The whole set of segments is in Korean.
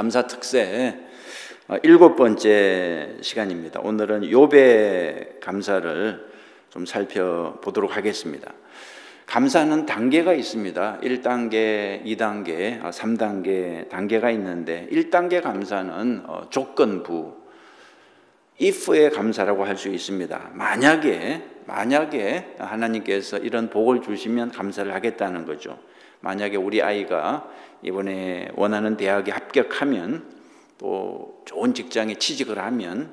감사 특세 7번째 시간입니다. 오늘은 욥의 감사를 좀 살펴보도록 하겠습니다. 감사는 단계가 있습니다. 1단계, 2단계, 3단계 단계가 있는데 1단계 감사는 조건부 if의 감사라고 할 수 있습니다. 만약에 하나님께서 이런 복을 주시면 감사를 하겠다는 거죠. 만약에 우리 아이가 이번에 원하는 대학에 합격하면, 또 좋은 직장에 취직을 하면,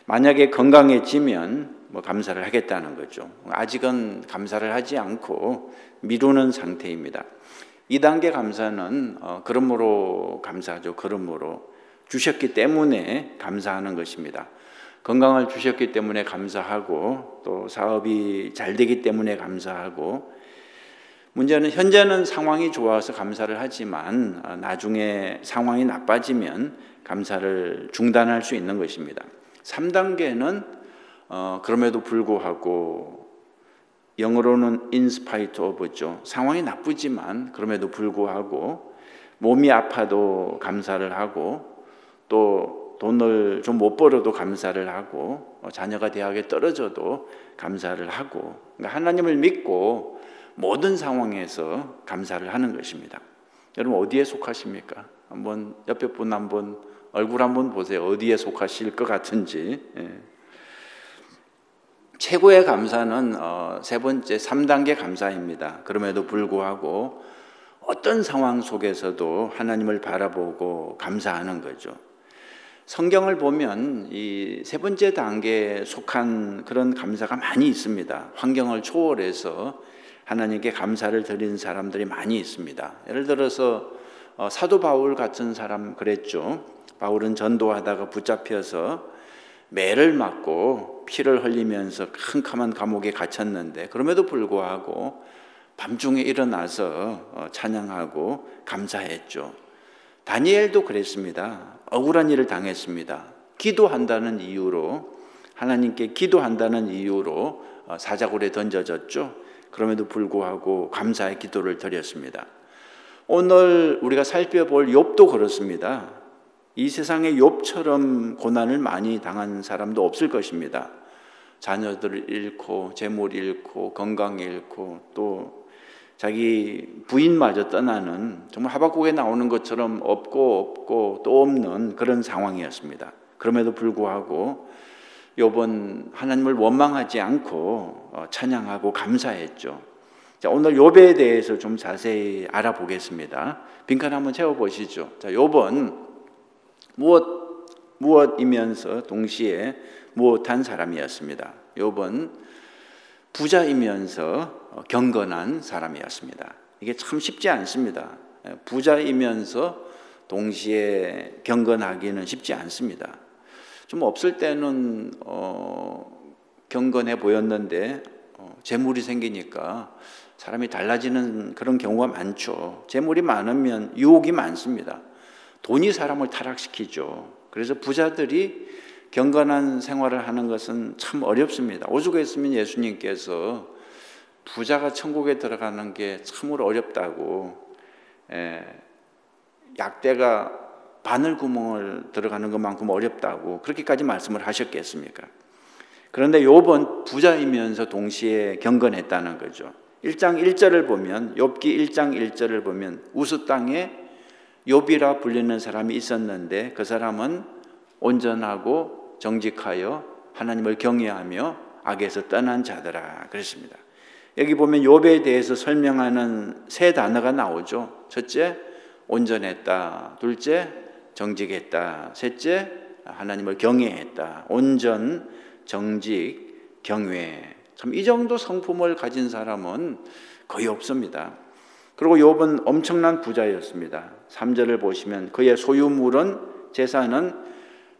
만약에 건강해지면 감사를 하겠다는 거죠. 아직은 감사를 하지 않고 미루는 상태입니다. 2단계 감사는 그러므로 감사하죠. 그러므로 주셨기 때문에 감사하는 것입니다. 건강을 주셨기 때문에 감사하고, 또 사업이 잘 되기 때문에 감사하고, 문제는 현재는 상황이 좋아서 감사를 하지만 나중에 상황이 나빠지면 감사를 중단할 수 있는 것입니다. 3단계는 그럼에도 불구하고, 영어로는 in spite of죠. 상황이 나쁘지만 그럼에도 불구하고 몸이 아파도 감사를 하고, 또 돈을 좀 못 벌어도 감사를 하고, 자녀가 대학에 떨어져도 감사를 하고, 그러니까 하나님을 믿고 모든 상황에서 감사를 하는 것입니다. 여러분 어디에 속하십니까? 한번 옆에 분 한번 얼굴 한번 보세요. 어디에 속하실 것 같은지. 최고의 감사는 세 번째 3단계 감사입니다. 그럼에도 불구하고 어떤 상황 속에서도 하나님을 바라보고 감사하는 거죠. 성경을 보면 이 세 번째 단계에 속한 그런 감사가 많이 있습니다. 환경을 초월해서 하나님께 감사를 드리는 사람들이 많이 있습니다. 예를 들어서 사도 바울 같은 사람 그랬죠. 바울은 전도하다가 붙잡혀서 매를 맞고 피를 흘리면서 캄캄한 감옥에 갇혔는데, 그럼에도 불구하고 밤중에 일어나서 찬양하고 감사했죠. 다니엘도 그랬습니다. 억울한 일을 당했습니다. 기도한다는 이유로, 하나님께 기도한다는 이유로 사자굴에 던져졌죠. 그럼에도 불구하고 감사의 기도를 드렸습니다. 오늘 우리가 살펴볼 욥도 그렇습니다. 이 세상에 욥처럼 고난을 많이 당한 사람도 없을 것입니다. 자녀들을 잃고, 재물 잃고, 건강 잃고, 또 자기 부인마저 떠나는, 정말 하박국에 나오는 것처럼 없고 또 없는 그런 상황이었습니다. 그럼에도 불구하고 욥은 하나님을 원망하지 않고 찬양하고 감사했죠. 자, 오늘 욥에 대해서 좀 자세히 알아보겠습니다. 빈칸 한번 채워보시죠. 자, 욥은 무엇이면서 동시에 무엇한 사람이었습니다. 욥은 부자이면서 경건한 사람이었습니다. 이게 참 쉽지 않습니다. 부자이면서 동시에 경건하기는 쉽지 않습니다. 좀 없을 때는 경건해 보였는데 재물이 생기니까 사람이 달라지는 그런 경우가 많죠. 재물이 많으면 유혹이 많습니다. 돈이 사람을 타락시키죠. 그래서 부자들이 경건한 생활을 하는 것은 참 어렵습니다. 오죽했으면 예수님께서 부자가 천국에 들어가는 게 참으로 어렵다고, 약대가 바늘구멍을 들어가는 것만큼 어렵다고 그렇게까지 말씀을 하셨겠습니까? 그런데 욥은 부자이면서 동시에 경건했다는 거죠. 1장 1절을 보면, 욥기 1장 1절을 보면, 우스 땅에 욥이라 불리는 사람이 있었는데 그 사람은 온전하고 정직하여 하나님을 경외하며 악에서 떠난 자더라 그랬습니다. 여기 보면 욥에 대해서 설명하는 세 단어가 나오죠. 첫째, 온전했다. 둘째, 정직했다. 셋째, 하나님을 경외했다. 온전, 정직, 경외. 참 이 정도 성품을 가진 사람은 거의 없습니다. 그리고 욥은 엄청난 부자였습니다. 3절을 보시면 그의 소유물은, 재산은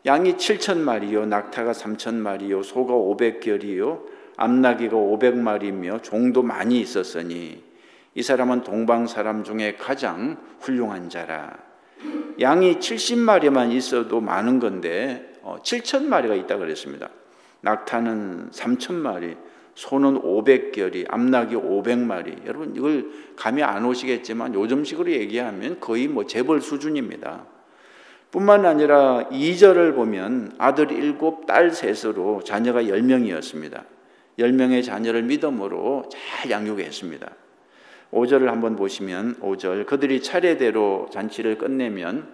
양이 7,000마리요, 낙타가 3,000마리요, 소가 500결이요, 암나귀가 500마리며 종도 많이 있었으니 이 사람은 동방 사람 중에 가장 훌륭한 자라. 양이 70마리만 있어도 많은 건데 7,000마리가 있다 그랬습니다. 낙타는 3,000마리, 소는 500결이, 암낙이 500마리. 여러분 이걸 감이 안 오시겠지만 요즘식으로 얘기하면 거의 재벌 수준입니다. 뿐만 아니라 2절을 보면 아들 7, 딸 3으로 자녀가 10명이었습니다. 10명의 자녀를 믿음으로 잘 양육했습니다. 5절을 한번 보시면 5절 그들이 차례대로 잔치를 끝내면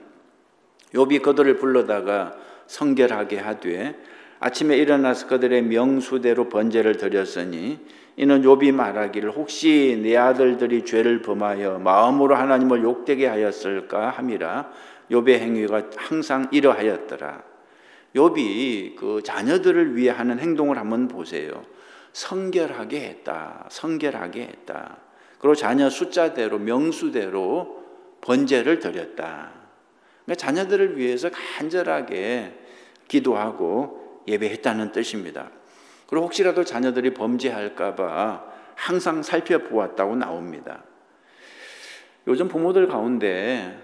욥이 그들을 불러다가 성결하게 하되 아침에 일어나서 그들의 명수대로 번제를 드렸으니 이는 욥이 말하기를 혹시 내 아들들이 죄를 범하여 마음으로 하나님을 욕되게 하였을까 함이라. 욥의 행위가 항상 이러하였더라. 욥이 그 자녀들을 위해 하는 행동을 한번 보세요. 성결하게 했다. 성결하게 했다. 그리고 자녀 숫자대로 명수대로 번제를 드렸다. 그러니까 자녀들을 위해서 간절하게 기도하고 예배했다는 뜻입니다. 그리고 혹시라도 자녀들이 범죄할까 봐 항상 살펴보았다고 나옵니다. 요즘 부모들 가운데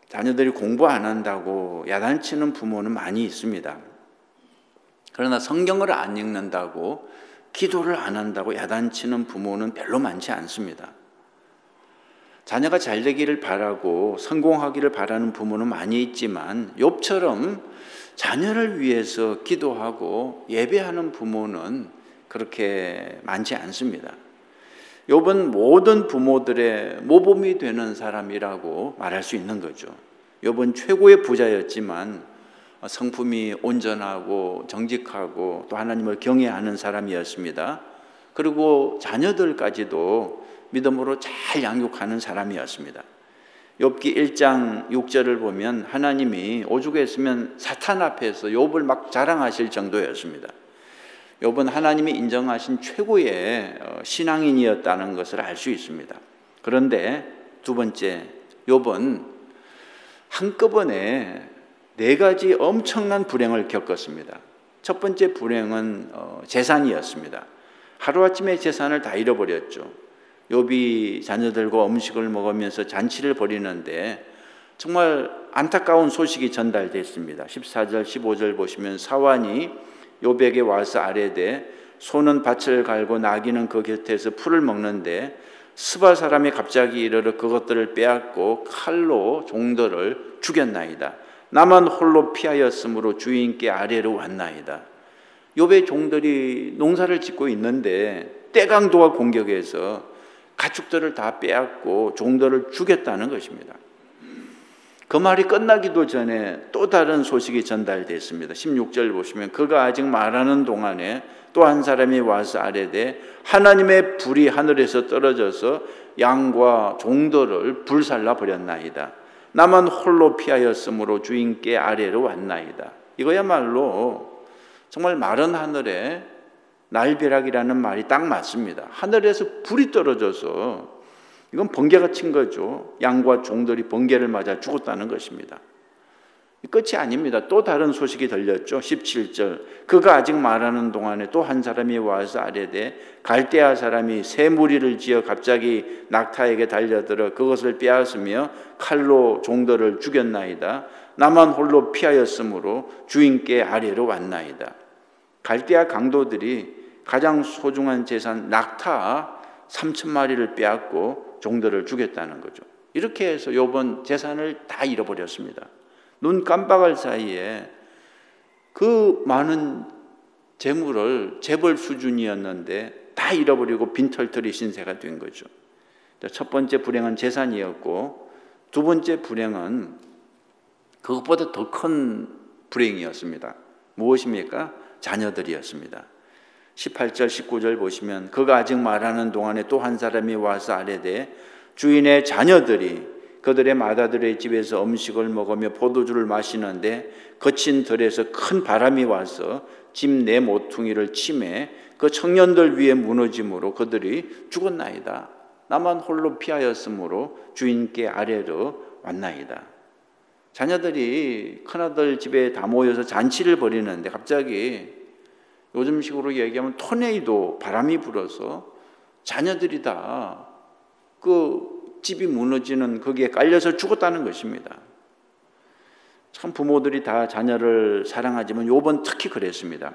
자녀들이 공부 안 한다고 야단치는 부모는 많이 있습니다. 그러나 성경을 안 읽는다고 기도를 안 한다고 야단치는 부모는 별로 많지 않습니다. 자녀가 잘 되기를 바라고 성공하기를 바라는 부모는 많이 있지만 욥처럼 자녀를 위해서 기도하고 예배하는 부모는 그렇게 많지 않습니다. 욥은 모든 부모들의 모범이 되는 사람이라고 말할 수 있는 거죠. 욥은 최고의 부자였지만 성품이 온전하고 정직하고 또 하나님을 경외하는 사람이었습니다. 그리고 자녀들까지도 믿음으로 잘 양육하는 사람이었습니다. 욥기 1장 6절을 보면 하나님이 오죽했으면 사탄 앞에서 욥을 막 자랑하실 정도였습니다. 욥은 하나님이 인정하신 최고의 신앙인이었다는 것을 알 수 있습니다. 그런데 두 번째, 욥은 한꺼번에 4가지 엄청난 불행을 겪었습니다. 첫 번째 불행은 재산이었습니다. 하루아침에 재산을 다 잃어버렸죠. 욥이 자녀들과 음식을 먹으면서 잔치를 벌이는데 정말 안타까운 소식이 전달됐습니다. 14절 15절 보시면 사환이 욥에게 와서 아뢰되 소는 밭을 갈고 나귀는 그 곁에서 풀을 먹는데 스바 사람이 갑자기 이르러 그것들을 빼앗고 칼로 종들을 죽였나이다. 나만 홀로 피하였으므로 주인께 아뢰러 왔나이다. 욥의 종들이 농사를 짓고 있는데 떼강도가 공격해서 가축들을 다 빼앗고 종들을 죽였다는 것입니다. 그 말이 끝나기도 전에 또 다른 소식이 전달됐습니다. 16절 보시면 그가 아직 말하는 동안에 또 한 사람이 와서 아뢰되 하나님의 불이 하늘에서 떨어져서 양과 종들을 불살라 버렸나이다. 나만 홀로 피하였으므로 주인께 아뢰러 왔나이다. 이거야말로 정말 마른 하늘에 날벼락이라는 말이 딱 맞습니다. 하늘에서 불이 떨어져서 이건 번개가 친 거죠. 양과 종들이 번개를 맞아 죽었다는 것입니다. 끝이 아닙니다. 또 다른 소식이 들렸죠. 17절 그가 아직 말하는 동안에 또 한 사람이 와서 아뢰되 갈대아 사람이 새 무리를 지어 갑자기 낙타에게 달려들어 그것을 빼앗으며 칼로 종들을 죽였나이다. 나만 홀로 피하였으므로 주인께 아뢰러 왔나이다. 갈대아 강도들이 가장 소중한 재산 낙타 3,000마리를 빼앗고 종들을 죽였다는 거죠. 이렇게 해서 욥은 재산을 다 잃어버렸습니다. 눈 깜빡할 사이에 그 많은 재물을 재벌 수준이었는데 다 잃어버리고 빈털터리 신세가 된 거죠. 첫 번째 불행은 재산이었고 두 번째 불행은 그것보다 더 큰 불행이었습니다. 무엇입니까? 자녀들이었습니다. 18절 19절 보시면 그가 아직 말하는 동안에 또 한 사람이 와서 아뢰되 주인의 자녀들이 그들의 맏아들의 집에서 음식을 먹으며 포도주를 마시는데 거친 들에서 큰 바람이 와서 집 내 모퉁이를 치매 그 청년들 위에 무너짐으로 그들이 죽었나이다. 나만 홀로 피하였으므로 주인께 아뢰러 왔나이다. 자녀들이 큰아들 집에 다 모여서 잔치를 벌이는데 갑자기 요즘식으로 얘기하면 토네이도 바람이 불어서 자녀들이 다 그 집이 무너지는 거기에 깔려서 죽었다는 것입니다. 참 부모들이 다 자녀를 사랑하지만 욥은 특히 그랬습니다.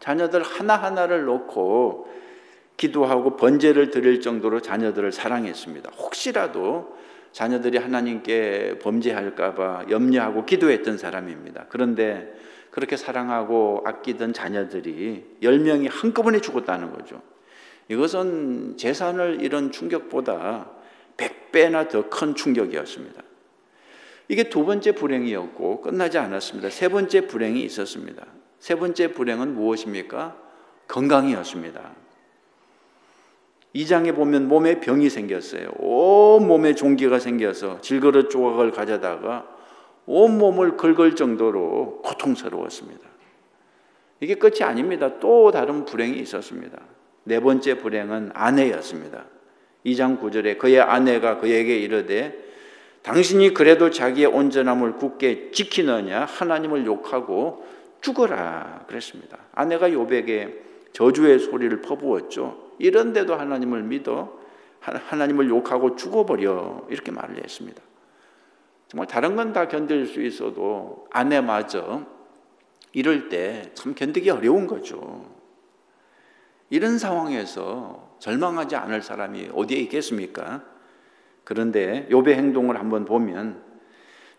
자녀들 하나하나를 놓고 기도하고 번제를 드릴 정도로 자녀들을 사랑했습니다. 혹시라도 자녀들이 하나님께 범죄할까 봐 염려하고 기도했던 사람입니다. 그런데 그렇게 사랑하고 아끼던 자녀들이 10명이 한꺼번에 죽었다는 거죠. 이것은 재산을 잃은 충격보다 100배나 더 큰 충격이었습니다. 이게 두 번째 불행이었고 끝나지 않았습니다. 세 번째 불행이 있었습니다. 세 번째 불행은 무엇입니까? 건강이었습니다. 2장에 보면 몸에 병이 생겼어요. 온 몸에 종기가 생겨서 질그릇 조각을 가져다가 온 몸을 긁을 정도로 고통스러웠습니다. 이게 끝이 아닙니다. 또 다른 불행이 있었습니다. 네 번째 불행은 아내였습니다. 2장 9절에 그의 아내가 그에게 이르되 당신이 그래도 자기의 온전함을 굳게 지키느냐 하나님을 욕하고 죽어라 그랬습니다. 아내가 욥에게 저주의 소리를 퍼부었죠. 이런데도 하나님을 믿어 하나님을 욕하고 죽어버려 이렇게 말을 했습니다. 정말 다른 건 다 견딜 수 있어도 아내마저 이럴 때 참 견디기 어려운 거죠. 이런 상황에서 절망하지 않을 사람이 어디에 있겠습니까? 그런데 욥의 행동을 한번 보면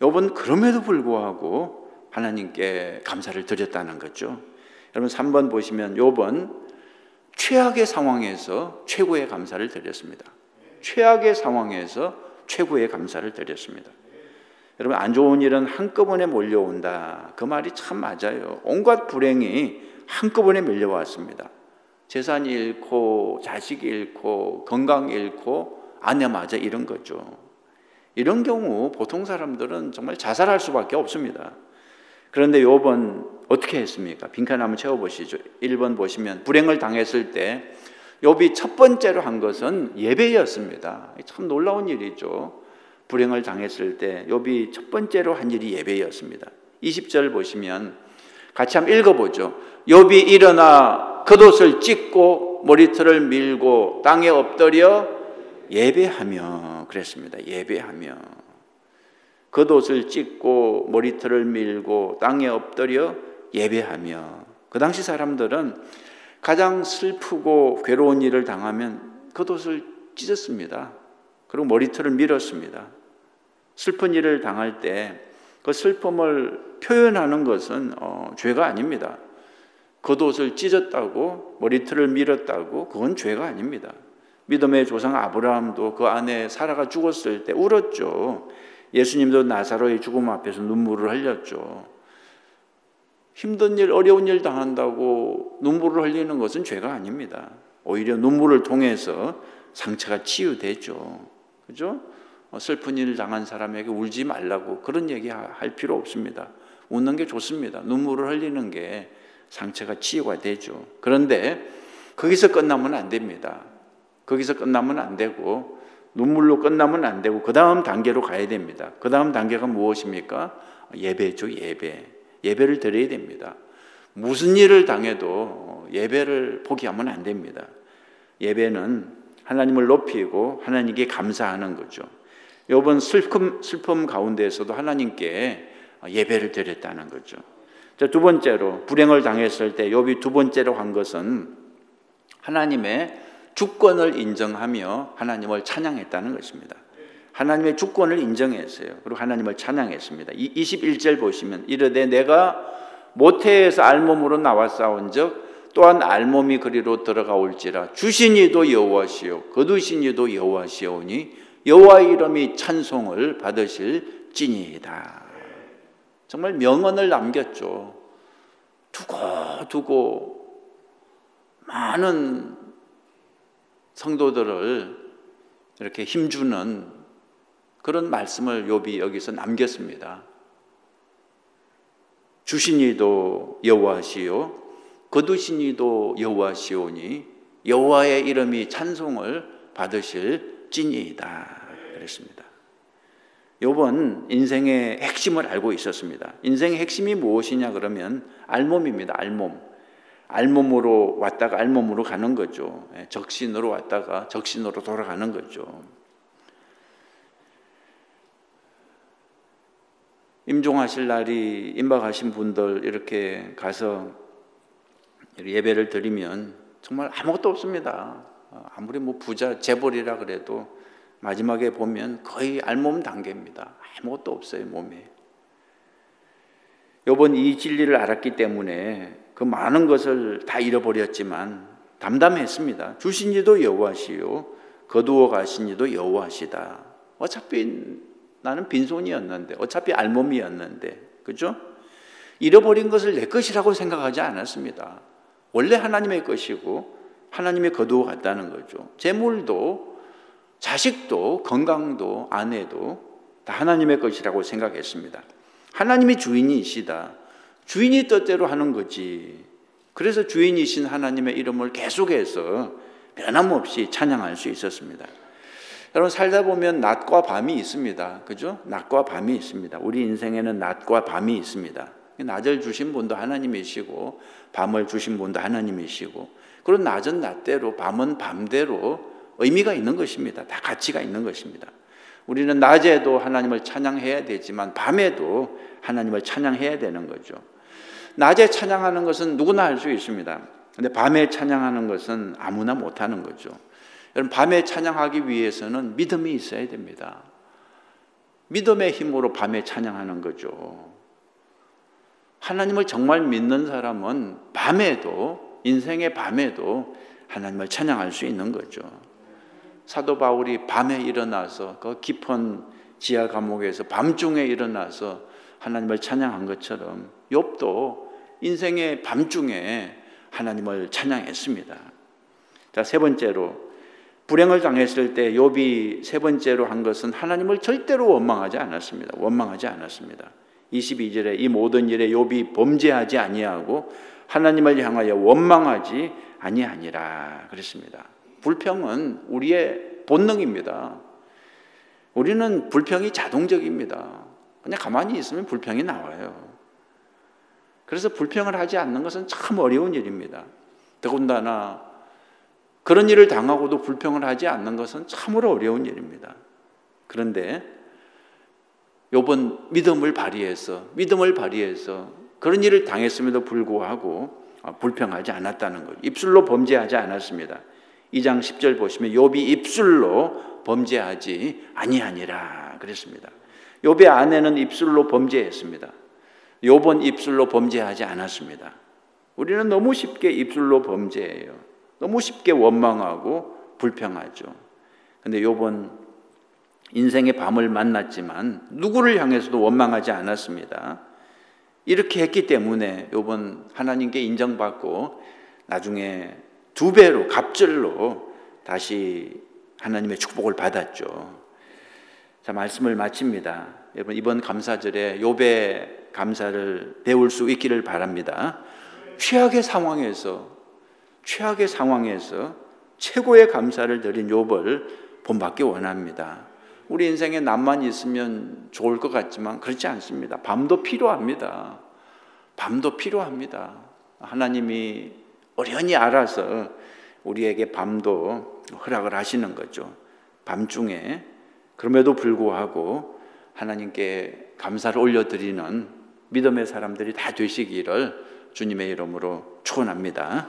욥은 그럼에도 불구하고 하나님께 감사를 드렸다는 거죠. 여러분 3번 보시면 욥은 최악의 상황에서 최고의 감사를 드렸습니다. 최악의 상황에서 최고의 감사를 드렸습니다. 여러분 안 좋은 일은 한꺼번에 몰려온다. 그 말이 참 맞아요. 온갖 불행이 한꺼번에 밀려왔습니다. 재산 잃고 자식 잃고 건강 잃고 아내마저 잃은 거죠. 이런 경우 보통 사람들은 정말 자살할 수밖에 없습니다. 그런데 욥은 어떻게 했습니까? 빈칸 한번 채워보시죠. 1번 보시면 불행을 당했을 때 욥이 첫 번째로 한 것은 예배였습니다. 참 놀라운 일이죠. 불행을 당했을 때 욥이 첫 번째로 한 일이 예배였습니다. 20절 보시면 같이 한번 읽어보죠. 욥이 일어나 겉옷을 찢고 머리털을 밀고 땅에 엎드려 예배하며 그랬습니다. 예배하며 겉옷을 찢고 머리털을 밀고 땅에 엎드려 예배하며. 그 당시 사람들은 가장 슬프고 괴로운 일을 당하면 겉옷을 찢었습니다. 그리고 머리털을 밀었습니다. 슬픈 일을 당할 때 그 슬픔을 표현하는 것은 죄가 아닙니다. 겉옷을 찢었다고 머리털을 밀었다고 그건 죄가 아닙니다. 믿음의 조상 아브라함도 그 아내 사라가 죽었을 때 울었죠. 예수님도 나사로의 죽음 앞에서 눈물을 흘렸죠. 힘든 일, 어려운 일 당한다고 눈물을 흘리는 것은 죄가 아닙니다. 오히려 눈물을 통해서 상처가 치유되죠. 그죠? 슬픈 일을 당한 사람에게 울지 말라고 그런 얘기 할 필요 없습니다. 웃는 게 좋습니다. 눈물을 흘리는 게 상처가 치유가 되죠. 그런데 거기서 끝나면 안 됩니다. 거기서 끝나면 안 되고 눈물로 끝나면 안 되고 그 다음 단계로 가야 됩니다. 그 다음 단계가 무엇입니까? 예배죠. 예배를 드려야 됩니다. 무슨 일을 당해도 예배를 포기하면 안 됩니다. 예배는 하나님을 높이고 하나님께 감사하는 거죠. 욥은 슬픔 가운데에서도 하나님께 예배를 드렸다는 거죠. 자, 두 번째로 불행을 당했을 때 욥이 두 번째로 한 것은 하나님의 주권을 인정하며 하나님을 찬양했다는 것입니다. 하나님의 주권을 인정했어요. 그리고 하나님을 찬양했습니다. 21절 보시면 이르되 내가 모태에서 알몸으로 나왔사온즉 또한 알몸이 그리로 들어가올지라 주신 이도 여호와시요 거두신 이도 여호와시오니 여호와의 이름이 찬송을 받으실 지니이다. 정말 명언을 남겼죠. 두고 많은 성도들을 이렇게 힘주는 그런 말씀을 욥이 여기서 남겼습니다. 주신 이도 여호와시요 거두신 이도 여호와시오니 여호와의 이름이 찬송을 받으실 지니이다 그랬습니다. 욥은 인생의 핵심을 알고 있었습니다. 인생의 핵심이 무엇이냐 그러면 알몸입니다. 알몸으로 왔다가 알몸으로 가는 거죠. 적신으로 왔다가 적신으로 돌아가는 거죠. 임종하실 날이 임박하신 분들 이렇게 가서 예배를 드리면 정말 아무것도 없습니다. 아무리 뭐 부자 재벌이라 그래도 마지막에 보면 거의 알몸 단계입니다. 아무것도 없어요, 몸에. 욥은 이 진리를 알았기 때문에 그 많은 것을 다 잃어버렸지만 담담했습니다. 주신 이도 여호와시요 거두어 가신 이도 여호와시다. 어차피 나는 빈손이었는데, 어차피 알몸이었는데, 그죠? 잃어버린 것을 내 것이라고 생각하지 않았습니다. 원래 하나님의 것이고 하나님의 거두어 갔다는 거죠. 재물도 자식도 건강도 아내도 다 하나님의 것이라고 생각했습니다. 하나님이 주인이시다. 주인이 뜻대로 하는 거지. 그래서 주인이신 하나님의 이름을 계속해서 변함없이 찬양할 수 있었습니다. 여러분, 살다 보면 낮과 밤이 있습니다. 그죠? 낮과 밤이 있습니다. 우리 인생에는 낮과 밤이 있습니다. 낮을 주신 분도 하나님이시고 밤을 주신 분도 하나님이시고, 그런 낮은 낮대로 밤은 밤대로 의미가 있는 것입니다. 다 가치가 있는 것입니다. 우리는 낮에도 하나님을 찬양해야 되지만 밤에도 하나님을 찬양해야 되는 거죠. 낮에 찬양하는 것은 누구나 할 수 있습니다. 근데 밤에 찬양하는 것은 아무나 못하는 거죠. 여러분, 밤에 찬양하기 위해서는 믿음이 있어야 됩니다. 믿음의 힘으로 밤에 찬양하는 거죠. 하나님을 정말 믿는 사람은 밤에도, 인생의 밤에도 하나님을 찬양할 수 있는 거죠. 사도 바울이 밤에 일어나서 그 깊은 지하 감옥에서 밤중에 일어나서 하나님을 찬양한 것처럼 욥도 인생의 밤중에 하나님을 찬양했습니다. 자, 세 번째로, 불행을 당했을 때 욥이 세 번째로 한 것은 하나님을 절대로 원망하지 않았습니다. 원망하지 않았습니다. 22절에 이 모든 일에 욥이 범죄하지 아니하고 하나님을 향하여 원망하지 아니하니라 그랬습니다. 불평은 우리의 본능입니다. 우리는 불평이 자동적입니다. 그냥 가만히 있으면 불평이 나와요. 그래서 불평을 하지 않는 것은 참 어려운 일입니다. 더군다나 그런 일을 당하고도 불평을 하지 않는 것은 참으로 어려운 일입니다. 그런데 욥은 믿음을 발휘해서 그런 일을 당했음에도 불구하고 불평하지 않았다는 거예요. 입술로 범죄하지 않았습니다. 2장 10절 보시면 욥이 입술로 범죄하지 아니하니라 그랬습니다. 욥의 아내는 입술로 범죄했습니다. 욥은 입술로 범죄하지 않았습니다. 우리는 너무 쉽게 입술로 범죄해요. 너무 쉽게 원망하고 불평하죠. 그런데 욥은 인생의 밤을 만났지만 누구를 향해서도 원망하지 않았습니다. 이렇게 했기 때문에 욥은 하나님께 인정받고 나중에 2배로 갑절로 다시 하나님의 축복을 받았죠. 자, 말씀을 마칩니다. 여러분, 이번 감사절에 욥의 감사를 배울 수 있기를 바랍니다. 최악의 상황에서 최고의 감사를 드린 욥을 본받기 원합니다. 우리 인생에 남만 있으면 좋을 것 같지만 그렇지 않습니다. 밤도 필요합니다. 밤도 필요합니다. 하나님이 어련히 알아서 우리에게 밤도 허락을 하시는 거죠. 밤중에. 그럼에도 불구하고 하나님께 감사를 올려드리는 믿음의 사람들이 다 되시기를 주님의 이름으로 축원합니다.